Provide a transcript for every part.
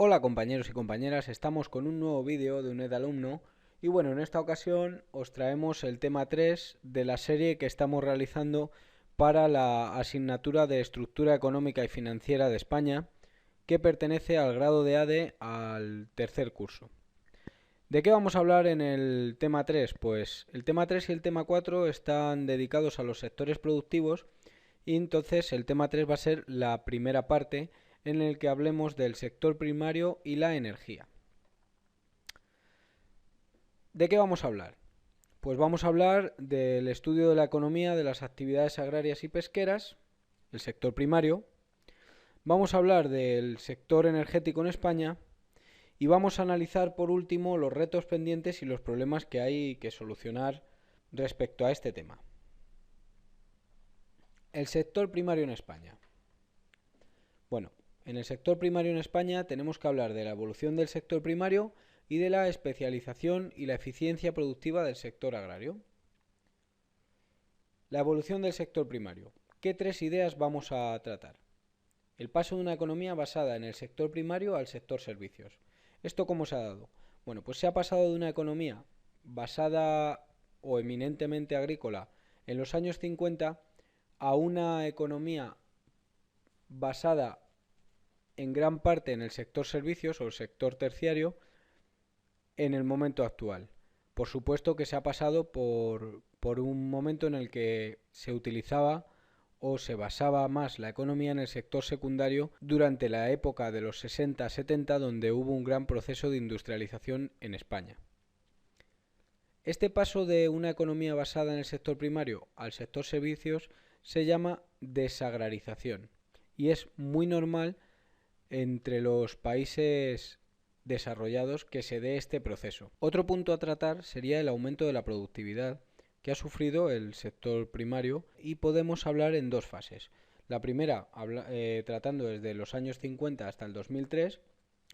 Hola compañeros y compañeras, estamos con un nuevo vídeo de UNED Alumno y bueno, en esta ocasión os traemos el tema 3 de la serie que estamos realizando para la asignatura de Estructura Económica y Financiera de España, que pertenece al grado de ADE al tercer curso. ¿De qué vamos a hablar en el tema 3? Pues el tema 3 y el tema 4 están dedicados a los sectores productivos y entonces el tema 3 va a ser la primera parte en el que hablemos del sector primario y la energía. ¿De qué vamos a hablar? Pues vamos a hablar del estudio de la economía de las actividades agrarias y pesqueras, el sector primario. Vamos a hablar del sector energético en España y vamos a analizar por último los retos pendientes y los problemas que hay que solucionar respecto a este tema. El sector primario en España. Bueno, en el sector primario en España tenemos que hablar de la evolución del sector primario y de la especialización y la eficiencia productiva del sector agrario. La evolución del sector primario. ¿Qué tres ideas vamos a tratar? El paso de una economía basada en el sector primario al sector servicios. ¿Esto cómo se ha dado? Bueno, pues se ha pasado de una economía basada o eminentemente agrícola en los años 50 a una economía basada en gran parte en el sector servicios o el sector terciario en el momento actual. Por supuesto que se ha pasado por un momento en el que se utilizaba o se basaba más la economía en el sector secundario durante la época de los 60-70, donde hubo un gran proceso de industrialización en España. Este paso de una economía basada en el sector primario al sector servicios se llama desagrarización y es muy normal entre los países desarrollados que se dé este proceso. Otro punto a tratar sería el aumento de la productividad que ha sufrido el sector primario y podemos hablar en dos fases. La primera, tratando desde los años 50 hasta el 2003,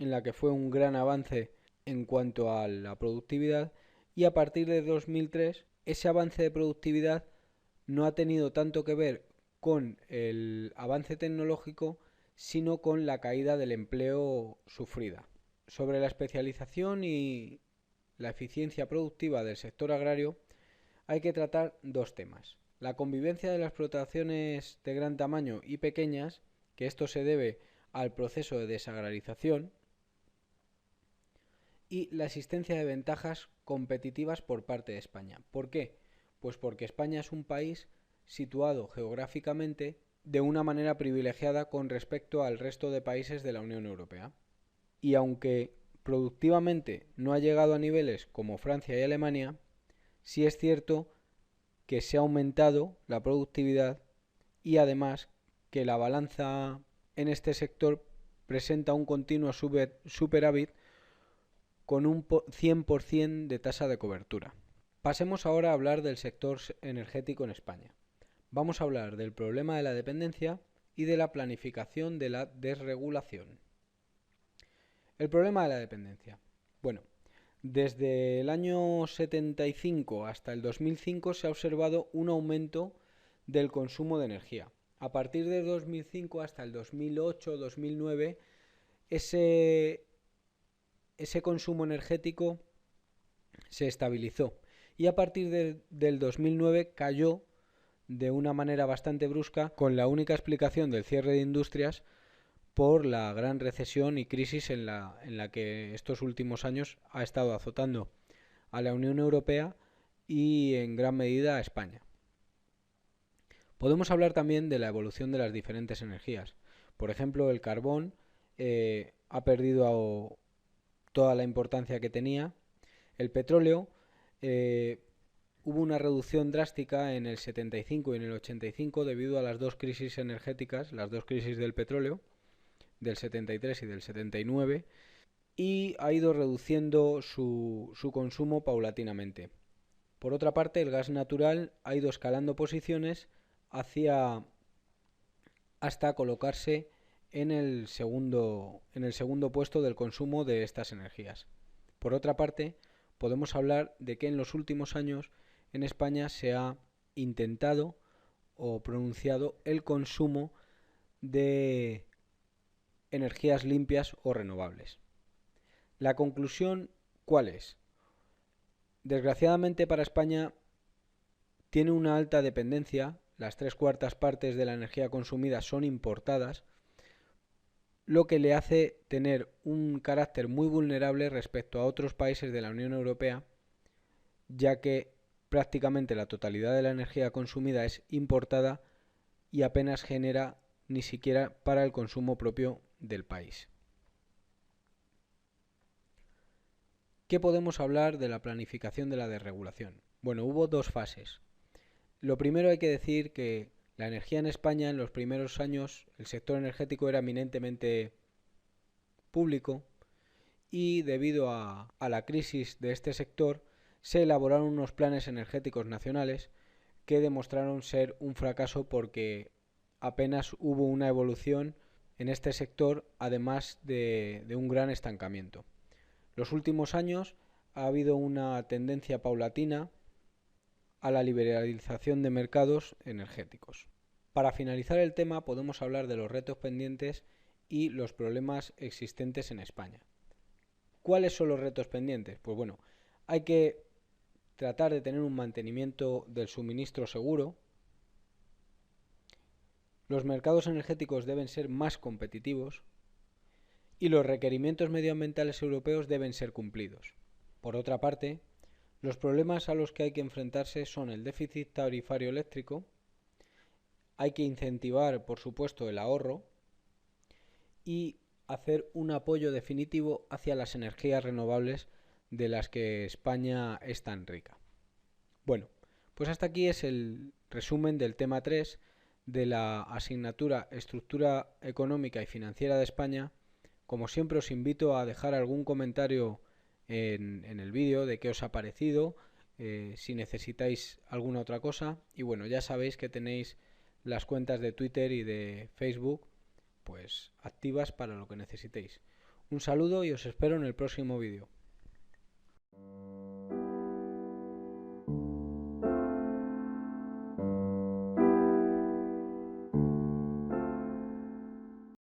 en la que fue un gran avance en cuanto a la productividad, y a partir de 2003 ese avance de productividad no ha tenido tanto que ver con el avance tecnológico, sino con la caída del empleo sufrida. Sobre la especialización y la eficiencia productiva del sector agrario hay que tratar dos temas. La convivencia de las explotaciones de gran tamaño y pequeñas, que esto se debe al proceso de desagrarización, y la existencia de ventajas competitivas por parte de España. ¿Por qué? Pues porque España es un país situado geográficamente de una manera privilegiada con respecto al resto de países de la Unión Europea. Y aunque productivamente no ha llegado a niveles como Francia y Alemania, sí es cierto que se ha aumentado la productividad y además que la balanza en este sector presenta un continuo superávit con un 100% de tasa de cobertura. Pasemos ahora a hablar del sector energético en España. Vamos a hablar del problema de la dependencia y de la planificación de la desregulación. El problema de la dependencia. Bueno, desde el año 75 hasta el 2005 se ha observado un aumento del consumo de energía. A partir de 2005 hasta el 2008-2009, ese consumo energético se estabilizó y a partir del 2009 cayó de una manera bastante brusca, con la única explicación del cierre de industrias por la gran recesión y crisis en la que estos últimos años ha estado azotando a la Unión Europea y en gran medida a España. Podemos hablar también de la evolución de las diferentes energías. Por ejemplo, el carbón ha perdido toda la importancia que tenía. El petróleo hubo una reducción drástica en el 75 y en el 85 debido a las dos crisis energéticas, las dos crisis del petróleo, del 73 y del 79, y ha ido reduciendo su consumo paulatinamente. Por otra parte, el gas natural ha ido escalando posiciones hasta colocarse en el segundo puesto del consumo de estas energías. Por otra parte, podemos hablar de que en los últimos años en España se ha intentado o pronunciado el consumo de energías limpias o renovables. La conclusión, ¿cuál es? Desgraciadamente para España tiene una alta dependencia, las 3/4 de la energía consumida son importadas, lo que le hace tener un carácter muy vulnerable respecto a otros países de la Unión Europea, ya que prácticamente la totalidad de la energía consumida es importada y apenas genera ni siquiera para el consumo propio del país. ¿Qué podemos hablar de la planificación de la desregulación? Bueno, hubo dos fases. Lo primero, hay que decir que la energía en España en los primeros años, el sector energético era eminentemente público y debido a la crisis de este sector se elaboraron unos planes energéticos nacionales que demostraron ser un fracaso porque apenas hubo una evolución en este sector, además de un gran estancamiento. Los últimos años ha habido una tendencia paulatina a la liberalización de mercados energéticos. Para finalizar el tema, podemos hablar de los retos pendientes y los problemas existentes en España. ¿Cuáles son los retos pendientes? Pues bueno, hay que tratar de tener un mantenimiento del suministro seguro. Los mercados energéticos deben ser más competitivos y los requerimientos medioambientales europeos deben ser cumplidos. Por otra parte, los problemas a los que hay que enfrentarse son el déficit tarifario eléctrico, hay que incentivar, por supuesto, el ahorro y hacer un apoyo definitivo hacia las energías renovables de las que España es tan rica. Bueno, pues hasta aquí es el resumen del tema 3 de la asignatura Estructura Económica y Financiera de España. Como siempre, os invito a dejar algún comentario en el vídeo de qué os ha parecido, si necesitáis alguna otra cosa. Y bueno, ya sabéis que tenéis las cuentas de Twitter y de Facebook pues activas para lo que necesitéis. Un saludo y os espero en el próximo vídeo.